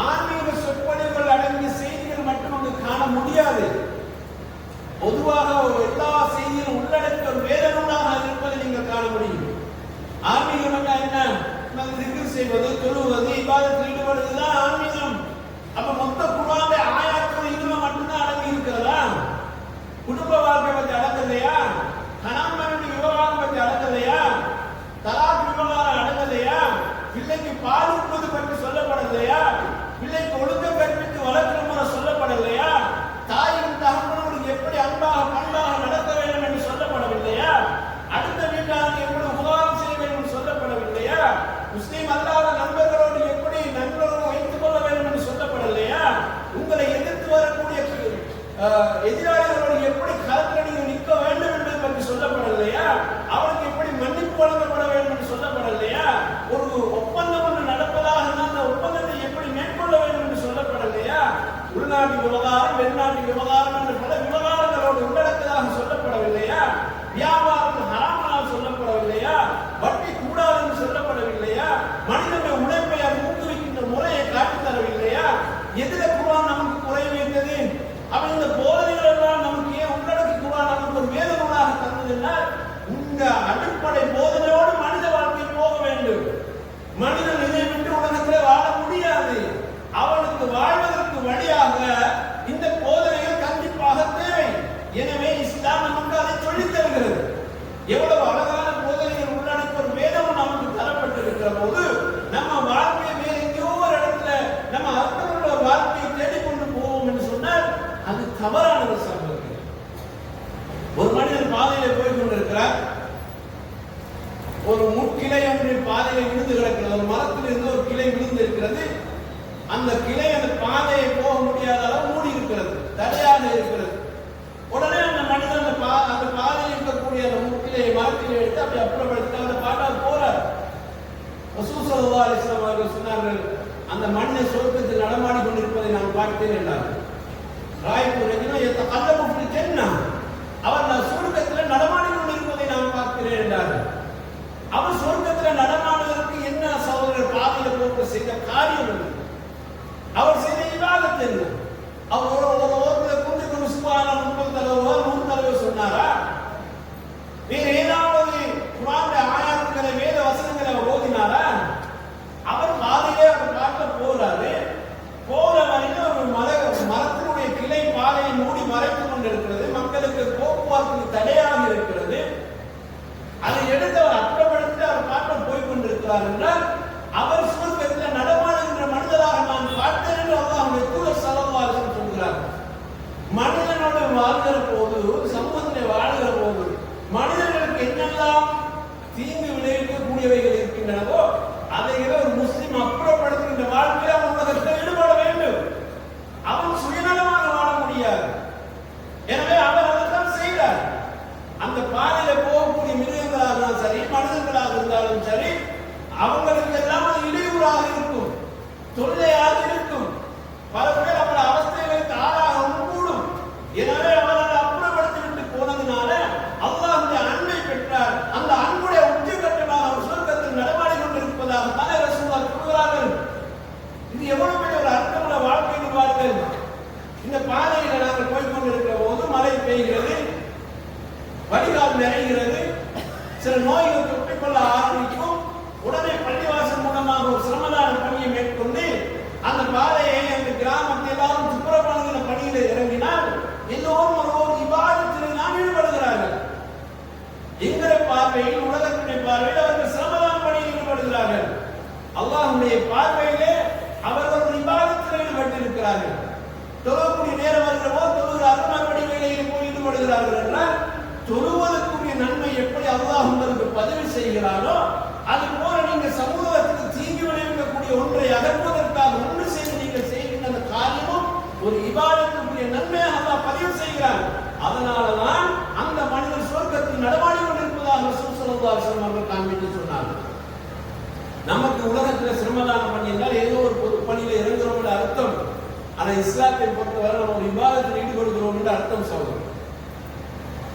ஆன்மீக சொற்பொழிவுகள் அடங்கிய செய்திகள் மட்டும் அங்கு காண முடியாது. பொதுவாக எல்லா செய்திகளும் உள்ளடக்கிய ஒரு வேத நூலாக இருப்பதை நீங்கள் காண முடியும். ஆன்மீகம் என்ன? திக்ர் செய்வது, தொழுவது, இபாதத்தில் ஈடுபடுவதுதான் ஆன்மீகம். அப்ப மொத்த குர்ஆனிலே ஆயத்துகள் இதுல மட்டும்தான் அடங்கி இருக்கிறதா? குடும்ப வாழ்க்கை பற்றி அடங்கலையா? கணவன் மனைவி விவகாரம் பற்றி அடங்கலையா? தலாக் விவகாரம் அடங்கலையா? பிள்ளைக்கு பால் ஊட்டுவது பற்றி சொல்லப்படலையா? பிள்ளைக்கு ஒழுக்கம் கற்பித்து வளர்க்கிற முறை சொல்லப்படலையா? தாயும் தகப்பனோடு எப்படி அன்பாக பண்பாக நடக்க வேண்டும் என்று சொல்லப்படவில்லையா? அடுத்த வீட்டாருக்கு எப்படி உபகாரம் செய்ய வேண்டும் சொல்லப்படவில்லையா? முஸ்லீம் அல்லாத நண்பர்களோடு எப்படி நண்பர்களோடு வைத்துக் கொள்ள வேண்டும் என்று சொல்லப்படலையா? உங்களை எதிர்த்து வரக்கூடிய எதிராளிகளோடு எப்படி களத்தில் நீங்கள் நிற்க வேண்டும் என்பது பற்றி சொல்லப்படலையா? அவருக்கு எப்படி மன்னிப்பு வழங்கப்பட வேண்டும் என்று சொல்லப்படலையா? ஒரு ஒப்பந்தம் ஒன்று நடப்பதா அடிப்படை போதனையோடு மனித வாழ்க்கை போக வேண்டும். மனிதன் இதை விட்டு உலகத்தில் வாழ முடியாது. அவனுக்கு வாழ்வதற்கு வழியாக இந்த போதனைகள் கண்டிப்பாக தேவை. எனவே இஸ்லாம் நமக்கு அதை சொல்லித் தருகிறது. எவ்வளவு அழகான போதனைகள் உள்ளடக்கிய ஒரு வேதமும் நமக்கு தரப்பட்டிருக்கிற போது நம்ம வாழ்க்கையை வேற எங்கேயோ ஒரு இடத்துல நம்ம அர்த்தமுள்ள வாழ்க்கையை தேடிக்கொண்டு போவோம் என்று சொன்னால் அது தவறானது. சம்பவம். ஒரு மனிதன் பாதையில போய் கொண்டிருக்கிறார். ஒரு முட்கிளை ஒன்று பாதையில விழுந்து கிடக்கிறது. ஒரு மரத்தில் இருந்து ஒரு கிளை விழுந்து இருக்கிறது. அந்த கிளை அந்த பாதையை போக முடியாத அளவு மூடி இருக்கிறது, தடையாக இருக்கிறது. உடனே அந்த மனிதன் அந்த பாதையில் இருக்கக்கூடிய அந்த முட்கிளையை மரத்திலே எடுத்து அப்படி அப்புறப்படுத்தி அந்த பாட்டால் போறார். ரசூல் ஸல்லல்லாஹு அலைஹி வஸல்லம் அவர்கள் சொன்னார்கள், அந்த மனிதன் சொர்க்கத்தில் நடமாடி கொண்டிருப்பதை நான் பார்த்தேன் என்றார்கள். அவர் சொர்க்கத்தில் நடமாடி கொண்டிருப்பதை நான் பார்க்கிறேன் என்றார்கள். அவர் சொர்க்கத்தில் நடமாடுவதற்கு என்ன சகோதரர் பாதையில் போட்டு செய்த காரியம் என்ன? அவர் செய்த இபாதத் என்ன? அவர் ஒரு ஓரத்தில் கொண்டு கொண்டு சுப்ஹானல்லாஹ் 30 தடவை 100 தடவை சொன்னாரா? வேற ஏதாவது குர்ஆனுடைய ஆயத்துக்களை வேத வசனங்களை அவர் ஓதினாரா? அவர் பாதையிலே அவர் காட்ட போறாரு. போற வரையில ஒரு மரத்தினுடைய கிளை பாதையை மூடி மறைத்துக் கொண்டிருக்கிறது. மக்களுக்கு போக்குவரத்து தடையாக இருக்கிறது. அதை எடுத்து அவர் அப்புறப்படுத்தி அவர் காட்ட போய் கொண்டிருக்கிறார் என்றால் அவர் சுவர்க்கத்தில் நடமாடுகின்ற மனிதராக நான் பார்த்தேன் என்று அல்லாஹ்வுடைய தூதர் ஸல்லல்லாஹு அலைஹி வஸல்லம் சொல்கிறார். மனிதனோடு வாழ்கிற போது, சமூகத்திலே வாழ்கிற போது மனிதர்களுக்கு என்னெல்லாம் தீங்கு விளைவிக்கக்கூடியவைகள் இருக்கின்றனவோ அதை ஒரு முஸ்லிம் அப்புறப்படுத்துகின்ற வாழ்க்கையில் அவன் உலகத்தில் ஈடுபட வேண்டும். அவன் சுயநலமாக வாழ முடியாது. எனவே அவர் அதைத்தான் செய்கிறார். அந்த பாதையில போகக்கூடிய மிருகங்களாக இருந்தாலும் சரி, மனிதர்களாக இருந்தாலும் சரி, அவங்களுக்கு எல்லாம் அது இடையூறாக இருக்கும், தொல்லையாக இருக்கும். பல பேர் அவர்கள் அவஸ்தைகளுக்கு ஆளாகவும் கூடும். எனவே அவர் அதை அப்புறப்படுத்திவிட்டு போனதுனால அல்லாஹ்வுடைய அன்பை பெற்றார். அந்த அன்புடைய உச்சகட்டமாக அவர் சொர்க்கத்தில் நடமாடி கொண்டிருப்பதாக தானே ரசூலுல்லாஹ் கூறுகிறார்கள். இது எவ்வளவு பெரிய ஒரு அர்த்தமுள்ள வாழ்க்கை வாழ்க்கை. இந்த பாதையில நாங்கள் போய் கொண்டிருக்கிற போது மழை பெய்கிறது, வடிகால் நிறைகிறது, சில நோய்கள் தொற்றிக்கொள்ள ஆரம்பிக்கும். உடனே பள்ளிவாசல் மூலமாக ஒரு சிரமதான பணியை மேற்கொண்டு அந்த பாதையை அந்த கிராமத்தை எல்லாரும் துப்புரப்படுகிற பணியில இறங்கினால் எல்லோரும் ஒரு இபாதத்தில் நாம் ஈடுபடுகிறார்கள். என்கிற பார்வையில், உலகத்தினுடைய பார்வையில் அவர்கள் சிரமதான பணியில் ஈடுபடுகிறார்கள். அல்லாஹ்வுடைய பார்வையிலே அவர்கள் ஒரு இபாதத்தில் ஈடுபட்டிருக்கிறார்கள். தொழக்கூடிய நேரம் வருகிற போது தொழுகிறார்கள், மறுபடி வேலையில் போய் ஈடுபடுகிறார்கள் என்றால் தொழுவதற்குரிய நன்மை எப்படி அல்லாஹ் உங்களுக்கு பதிவு செய்கிறாரோ அது போல நீங்க சமூகத்துக்கு தீங்கு விளைவிக்கக்கூடிய ஒன்றை அகற்றுவதற்காக ஒன்று செய்து நீங்கள் செய்கின்ற அந்த காரியமும் ஒரு இபாதத்துக்குரிய நன்மையாக அல்லாஹ் பதிவு செய்கிறார். அதனாலதான் அந்த மனிதர் சொர்க்கத்தில் நடமாடி கொண்டிருப்பதாக ரசூல் ஸல்லல்லாஹு அலைஹி வஸல்லம் அவர்கள் காண்பித்து சொன்னார்கள். நமக்கு உலகத்தில் சிரமதானம் பண்ணி என்றால் ஏதோ ஒரு பொது பணியில இறங்குறோம் என்ற அர்த்தம். ஆனால் இஸ்லாத்தை பொறுத்தவரை நம்ம ஒரு இபாதத்தில் ஈடுபடுகிறோம் என்ற அர்த்தம் சொல்றோம்.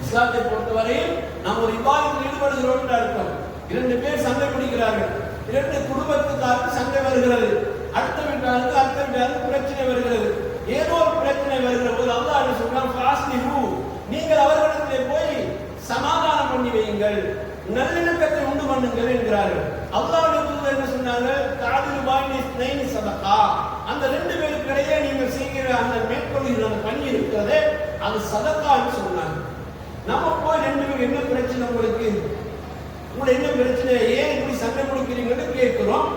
இஸ்லாத்தை பொறுத்தவரையில் நாம் ஒரு இபாதத்தில் ஈடுபடுகிறோம் என்ற அர்த்தம். 2 பேர் சண்டை பிடிக்கிறார்கள், 2 குடும்பத்துக்காருக்கு சண்டை வருகிறது, அடுத்த வீட்டாருக்கு பிரச்சனை வருகிறது. ஏதோ ஒரு பிரச்சனை வருகிற போது அல்லாஹ் சொல்றான், ஃபாஸ்லிஹு, நீங்கள் அவர்களிடத்திலே போய் சமாதானம் பண்ணி வையுங்கள், நல்லிணக்கத்தை உண்டு பண்ணுங்கள் என்கிறார்கள். அல்லாஹ்வுடைய தூதர் என்ன சொன்னாங்க? தாதிலு பாயினி ஸ்னைனி சதகா. அந்த 2 பேருக்கு இடையே நீங்கள் செய்கிற அந்த மேற்கொள்கிற அந்த பணி இருக்கிறதே அது சதகா என்று சொன்னாங்க. நம்ம போய் 2 பேருக்கு என்ன பிரச்சனை, உங்களுக்கு என்ன பிரச்சனை, ஏன் இப்படி சண்டை கொடுக்கிறீங்கன்னு கேட்கிறோம்.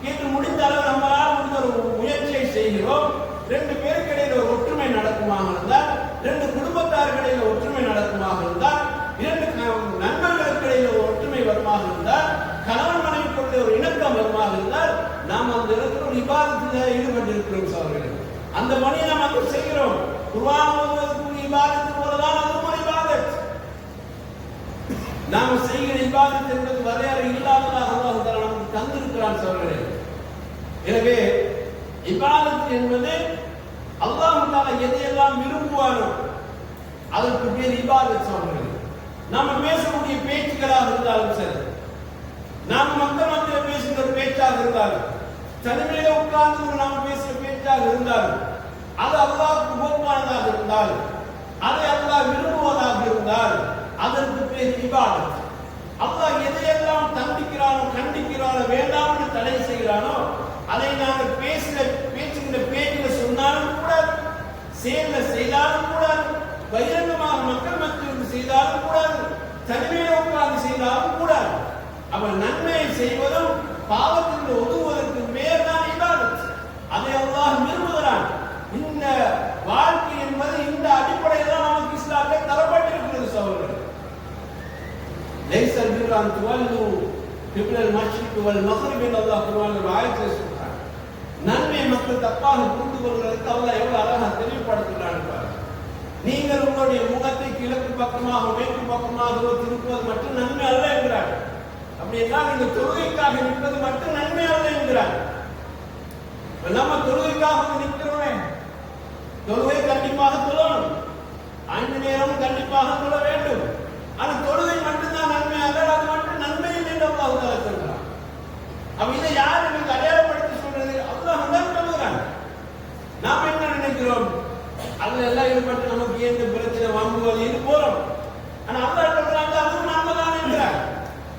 கேட்டு முடிந்த அளவு நம்மளால் முடிந்த ஒரு முயற்சியை செய்கிறோம். 2 பேருக்கு இடையில ஒரு ஒற்றுமை நடக்குமாக இருந்தால், 2 குடும்பத்தாருக்கு இடையில ஒற்றுமை நடக்குமாக இருந்தால், 2 நண்பர்களுக்கு இடையில ஒரு ஒற்றுமை வருமாக இருந்தால், கணவன் மனைவிக்குள்ள ஒரு இணக்கம் வருமாக இருந்தால், நாம் அந்த இடத்துல ஒரு இபாதத்தில் ஈடுபட்டு இருக்கிறோம் சகோதரர்களே. அந்த பணியை நாம் அங்கு செய்கிறோம். குர்ஆன் ஓதுவதற்கு இபாதத்து போலதான் அதுவும் ஒரு இபாதத். நாம் செய்கிற இபாதத் என்பது வரையறை இல்லாததாக அல்லாஹ் தஆலா நமக்கு தந்திருக்கிறான் சகோதரர்களே. எனவே இபாதத் என்பது அல்லாஹ் தஆலா எதையெல்லாம் விரும்புவாரோ அதற்கு பேர் இபாதத் சகோதரர்களே. நாம பேசக்கூடிய பேச்சுக்களாக இருந்தாலும் சரி, நாம் மக்கள் மத்தியில் பேசுகிற பேச்சாக இருந்தாலும், தனிமையில உட்கார்ந்து நாம் பேசுகிற பேச்சாக இருந்தாலும், அது அல்லாஹ்வுக்கு விருப்பமானதாக இருந்தால், அதை அல்லாஹ் விரும்புவதாக இருந்தால் அதற்கு பேர் இபாதத். அல்லாஹ் எதையெல்லாம் தண்டிக்கிறானோ கண்டிக்கிறானோ வேண்டாம்னு தடை செய்கிறானோ அதை நாங்கள் பேச்சுகின்ற பேச்சில் சொன்னாலும் கூடாது, செயல்ல செய்தாலும் கூடாது, பகிரங்கமாக மக்கள் மத்தியில் செய்தாலும் கூடாது, தனிமையை உட்கார்ந்து செய்தாலும் கூடாது. அவன் நன்மையை செய்வதும் பாவத்தில் ஒதுங்குவதற்கு மேல்தான் இபாதத். அதை அல்லாஹ் விரும்புகிறான். இந்த வாழ்க்கை என்பது இந்த அடிப்படையில் தான் நமக்கு இஸ்லாத்தில் தரப்பட்டிருக்கிறது. சகோதரர்களே, லைஸல் பிர்ர அன் துவல்லு கிப்லல் மஷ்ரிக் வல் மக்ரிப் என்று அல்லாஹ் குர்ஆனில் ஒரு ஆயத்தில் சொல்றான். நன்மை மக்கள் தப்பாக புரிந்து கொள்வதற்கு அல்லாஹ் எவ்வளவு அழகாக தெளிவுபடுத்துகிறான் பாருங்க. நீங்கள் உங்களுடைய முகத்தை கிழக்கு பக்கமாக மேற்கு பக்கமாக திருப்புவது மட்டும் நன்மை அல்ல என்கிறார். அப்படி என்றால் நீங்க தொழுகைக்காக நிற்பது மட்டும் நன்மை அல்ல என்கிறார். நம்ம தொழுகைக்காக நிற்கிறோமே, தொழுகை கண்டிப்பாக தொழணும், 5 நேரமும் கண்டிப்பாக தொழ வேண்டும். ஆனா தொழுகை மட்டும்தான் நன்மை அல்ல, அது மட்டும் நன்மை என்று அல்லாஹ் சொல்றான். அப்ப இதை யார் எனக்கு அடையாளப்படுத்தி சொல்றது? அல்லாஹ் தான் சொல்லுகிறான். நாம் என்ன நினைக்கிறோம்? அதுல எல்லாம் ஈடுபட்டு நமக்கு ஏன் பிரச்சனை வாங்குவது போறோம். ஆனா அல்லாஹ் சொல்றாங்க அதுவும் நாம தான் என்கிறார்.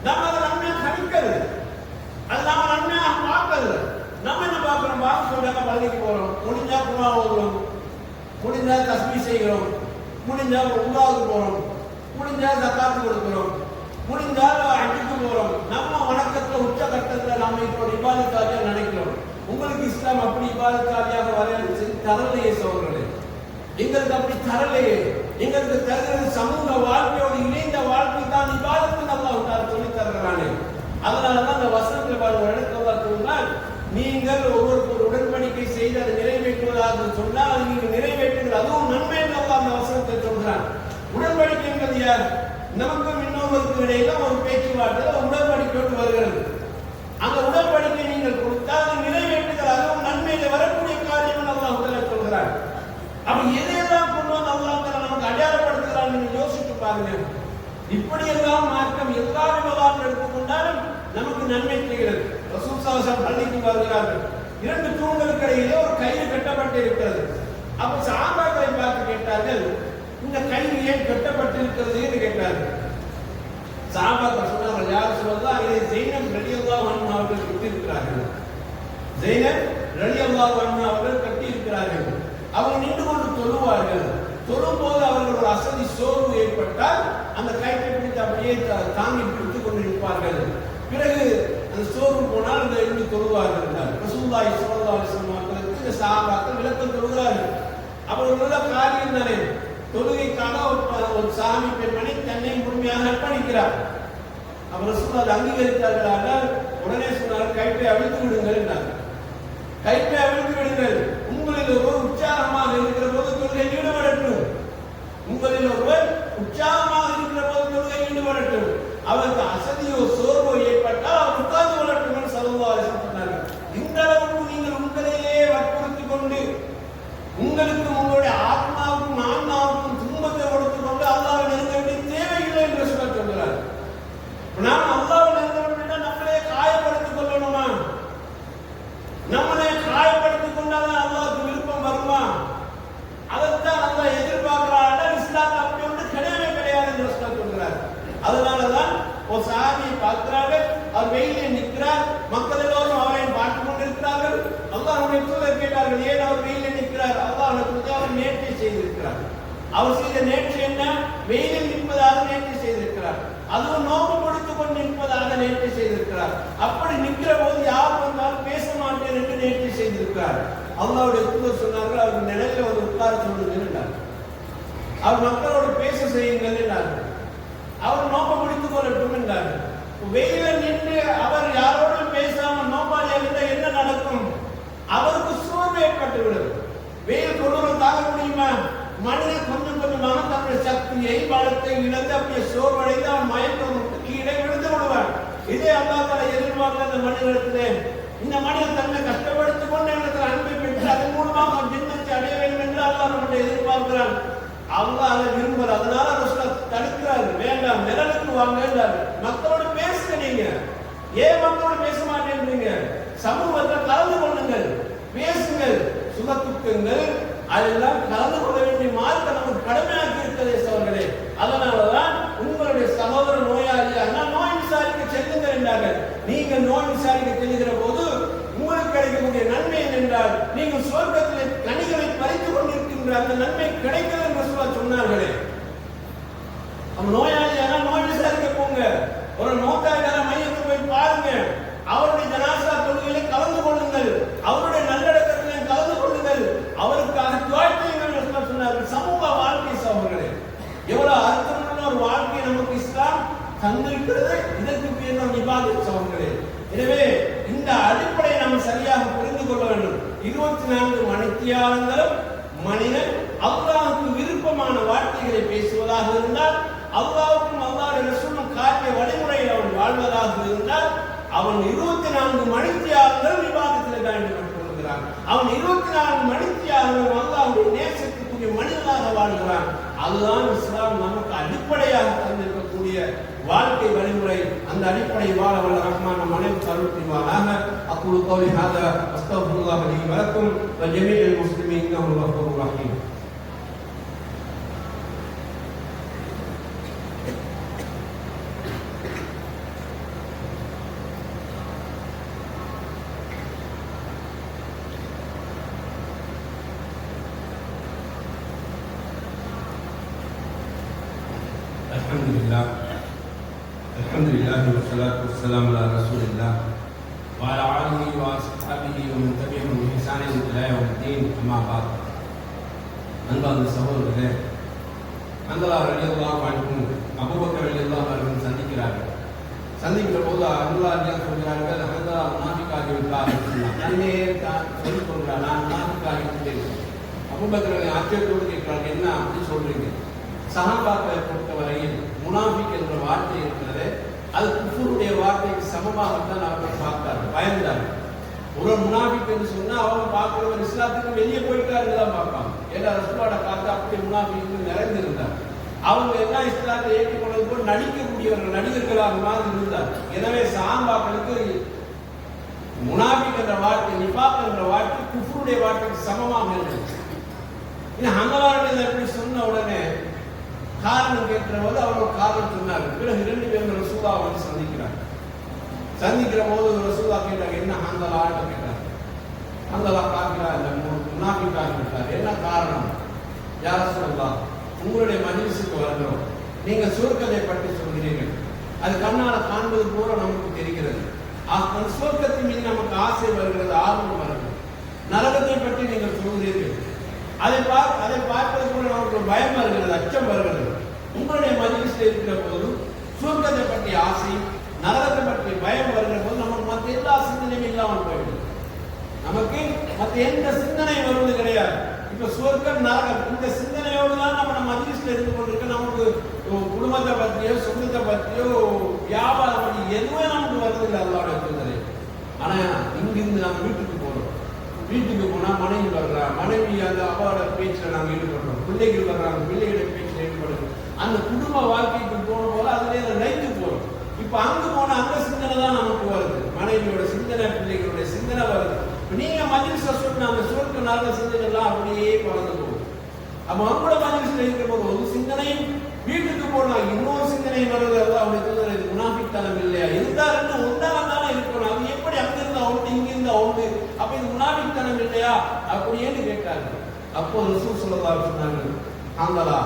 நம்ம அதை நன்மையா கணிக்கிறது, அது நாம நன்மையாக பார்க்கறது. நம்ம என்ன பார்க்கிறோம்? வாங்க சொல்றாங்க பள்ளிக்கு போறோம், முடிஞ்சா குர்ஆன் ஓதுறோம், முடிஞ்சா தஸ்பீஹ் செய்கிறோம், முடிஞ்சா உம்ராவுக்கு போறோம், முடிஞ்சா ஜகாத் கொடுக்கிறோம், முடிஞ்சா ஹஜ்ஜுக்கு போறோம். நம்ம வணக்கத்துல உச்சகட்டத்துல நாம இப்போ இபாதத்தாலியா நினைக்கிறோம். உங்களுக்கு இஸ்லாம் அப்படி இபாதத்தாலியாக வரையறுத்து தரலையே சகோதரர்களே. எங்களுக்கு அப்படி தரலையே. எங்களுக்கு தருகிறது சமூக வாழ்க்கையோடு இணைந்த வாழ்க்கை தான் இபாதத்துன்னு அல்லாஹ் சொல்லி தருகிறானே. அதனாலதான் அந்த வசனத்தில் ஒரு இடத்துல சொன்னால், நீங்கள் ஒவ்வொரு உடன்படிக்கை செய்து அதை நிறைவேற்றுவதாக சொன்னால் அது நீங்கள் நிறைவேற்றுங்கள், அதுவும் நன்மை என்று அல்லாஹ் அந்த வசனத்தை சொல்கிறான். உடன்படிக்கை என்பது யார்? நமக்கும் இன்னொருவருக்கும் இடையில ஒரு பேச்சுவார்த்தை உடன்படிக்கையோடு வருகிறது. அந்த உடன்படிக்கை நீங்கள் கொடுத்தால் அதை நிறைவேற்றுங்கள், அதுவும் நன்மையில வரக்கூடிய காரியம் அல்லாஹ் சொல்கிறார். அப்ப எதையெல்லாம் கொண்டு வந்து அல்லாஹ் நமக்கு அடையாளப்படுத்துகிறான் நீங்க யோசித்து பாருங்க. இப்படியெல்லாம் மார்க்கம் எல்லா விவகாரம் எடுத்துக்கொண்டாலும் நமக்கு நன்மை செய்கிறது. ரசூல் ஸல்லல்லாஹு அலைஹி வஸல்லம் பள்ளிக்கு வருகிறார்கள். 2 தூண்களுக்கு இடையிலே ஒரு கயிறு கட்டப்பட்டு இருக்கிறது. அப்ப சஹாபாக்களை பார்த்து கேட்டார்கள், இந்த கயிறு ஏன் கட்டப்பட்டிருக்கிறது என்று கேட்டார்கள். சஹாபாக்கள் சொன்னார்கள், யார் சொல்லலாம், இதை ஸைனப் ரலியல்லாஹு அன்ஹா அவர்கள் கட்டி இருக்கிறார்கள். ஸைனப் ரலியல்லாஹு அன்ஹா அவர்கள் கட்டி இருக்கிறார்கள். அவங்க நின்று கொண்டு தொழுவார்கள். தொழும்போது அவர்கள் ஒரு அசதி சோர்வு ஏற்பட்டால் அந்த கயிற்றை பிடித்து அப்படியே தாங்கி பிடித்துக் கொண்டு நிற்பார்கள். பிறகு அந்த சோர்வு போனால் அந்த எழுந்து தொழுவார்கள். ரசூலுல்லாஹி ஸல்லல்லாஹு அலைஹி வஸல்லம் அவர்களுக்கு இந்த சஹாபாக்கள் விளக்கம் தொழுகிறார்கள். அவர் நல்ல காரியம் தானே. தொழுகைக்காக ஒரு சாமி பெண்மணி தன்னை முழுமையாக அர்ப்பணிக்கிறார். அவர் ரசூலுல்லாஹ் அங்கீகரித்தார்கள். உடனே சொன்னார், கயிற்றை அவிழ்த்து விடுங்கள் என்றார். கயிற்றை அவிழ்த்து விடுங்கள். உங்களில் ஒருவர் உற்சாகமாக இருக்கிற போது தொழுகை ஈடுபடட்டும். உங்களில் ஒருவர் உற்சாகமாக இருக்கிற போது தொழுகை ஈடுபடட்டும். அவருக்கு அசதியோ சோர்வோ ஏற்பட்டால் அவர் உட்கார்ந்து கொள்ளட்டும் என்று ஸல்லல்லாஹு அலைஹி வஸல்லம் சொன்னார்கள். இந்த அளவுக்கு நீங்கள் உங்களையே வற்புறுத்திக் கொண்டு உங்களுக்கு உங்களுடைய ஆத்மாவுக்கும் ஆன்மாவுக்கும் துன்பத்தை கொடுத்துக் கொண்டு அல்லாஹ்வை நெருங்க வேண்டிய தேவையில்லை என்று சொல்கிறார். நாம் அல்லாஹ்வை நெருங்க வேண்டும், நம்மளே காயப்படுத்திக் கொள்ளணுமா? நம்மளே காயப்படுத்திக் கொண்டால் அல்லாஹ்வுக்கு விருப்பம் வருமா? அதைத்தான் அல்லாஹ் எதிர்பார்க்கிறார். இஸ்லாம் அப்படி ஒன்று கிடையவே கிடையாது என்று சொல்கிறார். அதனாலதான் ஒரு சஹாபியை பார்க்கிறார்கள், அவர் வெயிலே நிற்கிறார், மக்கள் எல்லோரும் அவரை பார்த்துக் கொண்டிருக்கிறார்கள். அல்லாஹ்வுடைய தூதர் கேட்டார்கள், ஏன் அவர் வெயிலே நிற்கிறார்? அல்லாஹ் அவர் நேர்ச்சை செய்திருக்கிறார். அவர் செய்த நேர்ச்சி என்ன? வெயிலில் நிற்பதாக நேர்ச்சி செய்திருக்கிறார். அதுவும் நோக்கு கொடுத்துக் கொண்டு நிற்பதாக நேர்ச்சி செய்திருக்கிறார். அப்படி நிற்கிற போது யார் வந்தாலும் பேச மாட்டேன் என்று நேர்ச்சி செய்திருக்கிறார். அல்லாஹ்வுடைய தூதர் சொன்னார்கள், அவர் நிலையில ஒரு உட்கார சொல்லுங்கள் என்றார். அவர் மக்களோடு பேச செய்யுங்கள் என்றார்கள். அவர் நோக்க முடித்துக் கொள்ளட்டும் என்றார்கள். வெயில நின்று அவர் யாரோடு பேசாமல் நோபாளியா இருந்தால் என்ன நடக்கும்? அவருக்கு சோர்வு ஏற்பட்டுவிடும். வெயில் கொண்டு தாங்க முடியுமா? மனிதன் கொஞ்சம் கொஞ்சமாக தன்னுடைய சக்தியை பலத்தை இழந்து அப்படியே சோர்வடைந்து அவன் மயக்கம் கீழே விழுந்து விடுவான். இதே அல்லாஹ் எதிர்பார்க்க அந்த மனிதத்திலே இந்த மனிதன் தன்னை கஷ்டப்படுத்திக் கொண்டு எனக்கு அன்பை பெற்று அதன் மூலமாக ஜன்னத்தை அடைய வேண்டும் என்று அல்லாஹ் நம்முடைய எதிர்பார்க்கிறான். அல்லாஹ் அதை விரும்புகிறார். அதனால தடுக்கிறார். வேண்டாம், நிழலுக்கு வாங்க என்றார். மக்களோடு பேசுங்க. நீங்க ஏன் மக்களோடு பேச மாட்டேன்றீங்க? சமூகத்தில் கலந்து கொள்ளுங்கள், பேசுங்கள், சுகத்துக்குங்கள், அதெல்லாம் கலந்து கொள்ள வேண்டிய மார்க்க நமக்கு கடமையாக்கி இருக்கிறதே சகோதரர்களே. அதனாலதான் உங்களுடைய சகோதர நோயாளியாக நோய் விசாரிக்க செல்கிற போது உங்களுக்கு கிடைக்கக்கூடிய நன்மை என்னென்றால் நீங்கள் சுவர்க்கத்திலே கனிகளை பறித்துக் கொண்டிருக்கின்ற அந்த நன்மை கிடைக்கிறது என்று சொன்னார்களே. அவன் நோயாளியான நோய் விசாரிக்க போங்க, ஒரு நோக்காளியான மையத்தை போய் பாருங்க, அவருடைய ஜனாசா தொழுகையிலே கலந்து கொள்ளுங்கள், அவருடைய நல்லடக்கத்திலே கலந்து கொள்ளுங்கள், அவருக்காக துஆ செய்யுங்கள் என்று சொன்னார்கள். சமூக வாழ்க்கை சகோதரர்களே, எவ்வளவு அர்த்தமுள்ள ஒரு வாழ்க்கையை நமக்கு இஸ்லாம் தந்திருக்கிறது. இதற்கு பேர் நாம் இபாதத் சகோதரர்களே. எனவே இந்த அடிப்படையை நாம் சரியாக புரிந்து கொள்ள வேண்டும். 24 மணித்தியாலங்களும் மனிதன் அல்லாஹ்வுக்கு விருப்பமான வார்த்தைகளை பேசுவதாக இருந்தால், அல்லாஹ்வுக்கும் அல்லாஹ்வுடைய ரசூலும் காட்டிய வழிமுறையில் அவன் வாழ்வதாக இருந்தால், அவன் 24 மணித்தியாலங்களும் இபாதத்தில் தான் ஈடுபட்டுள்ளான். அவன் 24 மணித்தியாலங்களும் அல்லாஹ்வுடைய நேசத்துக்குரிய மனிதனாக வாழ்கிறான். அதுதான் இஸ்லாம் நமக்கு அடிப்படையாக தந்திருக்கக்கூடிய வாழ்க்கை வழிமுறை. அந்த அடிப்படையை வாழ வல்ல ரஹ்மான் நம் அனைவரும் அருள் புரிவானாக. அக்கூலு கௌலி ஹாதா அஸ்தக்ஃபிருல்லாஹ் லி வ லக்கும் வ ஜமீஇல் முஸ்லிமீன் இன்னஹு கஃபூருர் Rahim. Alhamdulillah wassalatu wassalamu ala rasulillah wa ala alihi wa ashabihi wa man tabi'ahum bi ihsanin ila yawmiddin. Amma ba'd. அன்பார்ந்த சகோதரர்களே, ஹன்ஸலா ரலியல்லாஹு அன்ஹு அபூபக்கர் ரலியல்லாஹு அன்ஹு சந்திக்கிறார்கள். சந்திக்கிற போது ஹன்ஸலா சொல்கிறார்கள், ஹன்ஸலா முனாஃபிக்காகி விட்டார். தன்னையே சொல்லிக் கொள்கிறார், நான் முனாஃபிக்காகி விட்டேன். அபூபக்கர் ஆச்சரியத்தோடு கேட்கிறார்கள், என்ன அப்படி சொல்றீங்க? சஹாபாக்களை பொறுத்தவரையில் முனாஃபிக் என்ற வார்த்தை இருக்கிறது, அது குஃபுருடைய வார்த்தைக்கு சமமாகத்தான் அவர்கள் பார்த்தார்கள், பயந்தார்கள். ஒரு முனாஃபிக் என்று சொன்னா அவங்க பார்க்கிறவர் இஸ்லாத்துக்கு வெளியே போயிட்டாருன்னு தான் பார்ப்பாங்க. ஏன்னா ரசூலோட காலத்தை அப்படி முனாஃபிக் நிறைந்திருந்தார். அவங்க எல்லாம் இஸ்லாத்தை ஏற்றுக்கொண்டது போல் நடிக்கக்கூடியவர்கள், நடிகர்களாக மாதிரி இருந்தார். எனவே சஹாபாக்களுக்கு முனாஃபிக் என்ற வார்த்தை, நிஃபாக் என்ற வார்த்தை குஃபுருடைய வார்த்தைக்கு சமமாக இருந்துச்சு. இன்னும் ஹன்ஸலா எப்படி சொன்ன உடனே காரணம் கேட்கிற போது அவர்கள் காரணம் சொன்னார்கள். பிறகு 2 பேரும் ரசூலா வந்து சந்திக்கிறார். சந்திக்கிற போது ரசூலா கேட்டாங்க, என்ன ஹன்ஸலான்னு கேட்டார். ஹன்ஸலா பார்க்கிறார், இந்த முனாஃபிக்காக கேட்டார், என்ன காரணம்? யா ரசூலல்லாஹ், உங்களுடைய மஜ்லிஸுக்கு வருகிறோம், நீங்க சுவர்க்கத்தை பற்றி சொல்கிறீர்கள், அது கண்ணால காண்பது போல நமக்கு தெரிகிறது. அந்த சுவர்க்கத்தின் மீது நமக்கு ஆசை வருகிறது, ஆர்வம் வருகிறது. நரகத்தை பற்றி நீங்கள் சொல்கிறீர்கள், அதை பார்ப்பது கூட நமக்கு பயம் வருகிறது, அச்சம் வருகிறது. உங்களுடைய மஜ்லிஸில் இருக்கிற போது சுவர்க்கத்தை பற்றி ஆசை, நரகத்தை பற்றி பயம் வருகிற போது நமக்கு மற்ற எல்லா சிந்தனையும் இல்லாமல் போயிடுது. நமக்கு மற்ற எந்த சிந்தனை வருவது கிடையாது. இப்ப சுவர்க்கம் நரகம் இந்த சிந்தனையோடு தான் நம்ம மஜ்லிஸ்ல இருந்து கொண்டிருக்க. நமக்கு குடும்பத்தை பற்றியோ சொந்தத்தை பற்றியோ வியாபாரம் பற்றி எதுவுமே நமக்கு வருவதில்லை அல்லாஹ்வுடைய சிந்தனை. ஆனா இங்கிருந்து நம்ம வீட்டுக்கு போறோம், வீட்டுக்கு போனா மனைவி வர்றா, மனைவி அந்த அப்பாவோட பேச்சுல நாங்கள் ஈடுபடுறோம், பிள்ளைகள் வர்றாங்க, பிள்ளைகளோட பேச்சுல ஈடுபடுறோம். அந்த குடும்ப வாழ்க்கைக்கு போன போல அதுல லைட்டு போறோம். இப்ப அங்கு போன அந்த சிந்தனை தான் நமக்கு வருது, மனைவியோட சிந்தனை, பிள்ளைகளுடைய சிந்தனை வருது. நீங்க மஜ்லிஸ்ல சொன்ன அந்த சுவர்க்க நரக சிந்தனை எல்லாம் அப்படியே பறந்து போகும். அப்ப அவங்களோட மஜ்லிஸ்ல இருக்கிற போது ஒரு சிந்தனையும், வீட்டுக்கு போனா இன்னொரு சிந்தனை வருது. அவனுக்கு முனாஃபிக் தனம் இல்லையா? இருந்தா ரெண்டு ஒன்றாக தானே இருக்கணும். அது எப்படி அங்கிருந்தா ஒன்று இங்கிருந்தா ஒன்று? அப்ப இது முனாஃபிக் தனம் இல்லையா அப்படின்னு கேட்டார்கள். அப்போ ரசூல் ஸல்லல்லாஹு அலைஹி வஸல்லம் சொன்னார்கள், ஹன்ஸலா,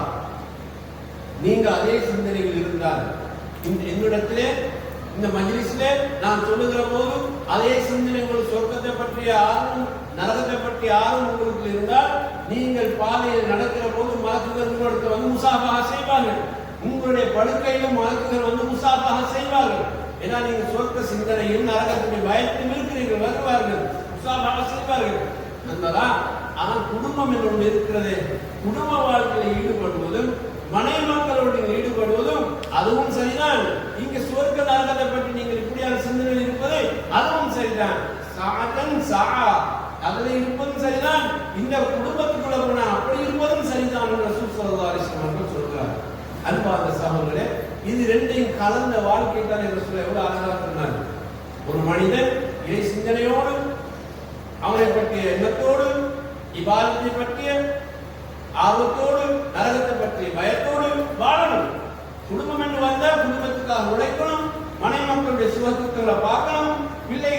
நீங்க அதே சிந்தனையில் இருந்தால் என்னிடத்திலே இந்த மஜ்லிஸ்லே நான் சொல்லுகிற போது அதே சிந்தனை உங்களுக்கு சொர்க்கத்தை பற்றிய ஆர்வம், நரகத்தை பற்றிய ஆர்வம் உங்களுக்கு இருந்தால், நீங்கள் பாதையில் நடக்கிற போது மலக்குகள் உங்களுக்கு வந்து முசாஃபஹா செய்வார்கள். உங்களுடைய படுக்கையிலும் மலக்குகள் வந்து முசாஃபஹா செய்வார்கள். ஏன்னா நீங்க சொர்க்க சிந்தனையும் நரகத்துடைய பயத்திலும் இருக்கிறீர்கள், வருவார்கள், முசாஃபஹா செய்வார்கள். ஆனால் குடும்பம் என்று ஒன்று இருக்கிறது. குடும்ப வாழ்க்கையில் ஈடுபடுவதும் மனைவி மக்களோடு ஈடுபடுவதும் அதுவும் சரிதான். இங்க சொர்க்க நரகத்தை பற்றி நீங்கள் இப்படியான சிந்தனையில் இருப்பது அதுவும் சரிதான். அதுல இருப்பதும் சரிதான், இந்த குடும்பத்துக்குள்ள போனா அப்படி இருப்பதும் சரிதான் என்று ரசூல் ஸல்லல்லாஹு அலைஹி வஸல்லம் சொல்றார். அன்பார்ந்த சகோதரர்களே, இது ரெண்டையும் கலந்த வாழ்க்கை தான் ரசூல் எவ்வளவு அழகாக சொன்னார். ஒரு மனிதன் இறை சிந்தனையோடு, அவனை பற்றிய எண்ணத்தோடு, இபாதத்தை பற்றிய ஆர்வத்தோடு, நரகத்தை பற்றிய பயத்தோடு வாழணும். குடும்பம் என்று வந்தால் குடும்பத்துக்காக உழைக்கணும், மனை மக்களுடைய சுகத்துக்களை பார்க்கணும், பிள்ளைகள்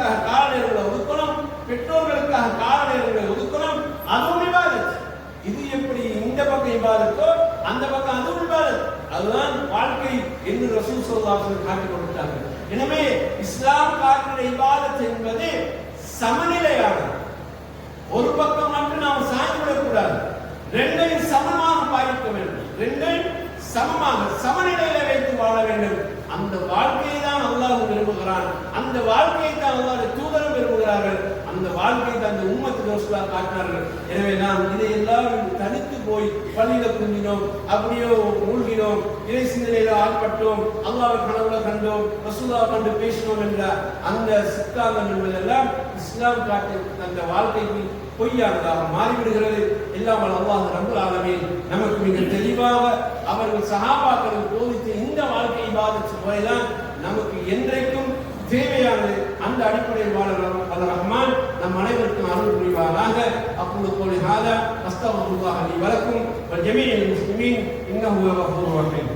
மனைவிக்காக கால நேரங்களை ஒதுக்கணும், பெற்றோர்களுக்காக கால நேரங்களை ஒதுக்கணும். அதுவும் இபாதத். இது எப்படி இந்த பக்கம் இபாதத்தோ அந்த பக்கம் அதுவும் இபாதத். அதுதான் வாழ்க்கை என்று ரசூல் ஸல்லல்லாஹு அலைஹி வஸல்லம் காட்டிக் கொடுத்தார்கள். எனவே இஸ்லாம் காட்டுகிற இபாதத் என்பது சமநிலையானது. ஒரு பக்கம் மட்டும் நாம் சாய்ந்துவிடக்கூடாது. ரெண்டையும் சமமாக பாதிக்க வேண்டும். ரெண்டையும் சமமாக சமநிலையில வைத்து வாழ வேண்டும். அந்த வாழ்க்கையை தான் அல்லாஹ் விரும்புகிறான். அந்த வாழ்க்கையை தான் அல்லாஹ்வுடைய தூதரும் விரும்புகிறார்கள். அந்த வாழ்க்கையை தான் அந்த உம்மத்துக்கு ரசூலுல்லாஹ் காட்டினார்கள். எனவே நாம் இதை எல்லாரும் தனித்து போய் பள்ளியில குந்தினோம், அப்படியோ மூழ்கினோம், இறை சிந்தனையில ஆட்பட்டோம், அல்லாஹ்வை கனவுல கண்டோம், ரசூலுல்லாஹ் கண்டு பேசினோம் என்ற அந்த சித்தாந்தம் என்பதெல்லாம் இஸ்லாம் காட்டிய அந்த வாழ்க்கைக்கு பொய்யானதாக மாறிவிடுகிறது. எல்லாம் அல்லாஹ் ரப்பல் ஆலமீன் நமக்கு மிக தெளிவாக அவர்கள் சஹாபாக்கள் போதித்த இந்த வாழ்க்கை இபாதத் முறைதான் நமக்கு என்றைக்கும் தேவையானது. அந்த அடிப்படையில் வாழ அல்லாஹ் ரஹ்மான் நம் அனைவருக்கும் அருள் புரிவாராக. அக்கூலு கௌலி ஹாதா அஸ்தக்ஃபிருல்லாஹ் லி வலக்கும் வல் ஜமீஇல் முஸ்லிமீன் இன்னஹு ஹுவல் கஃபூருர் ரஹீம்.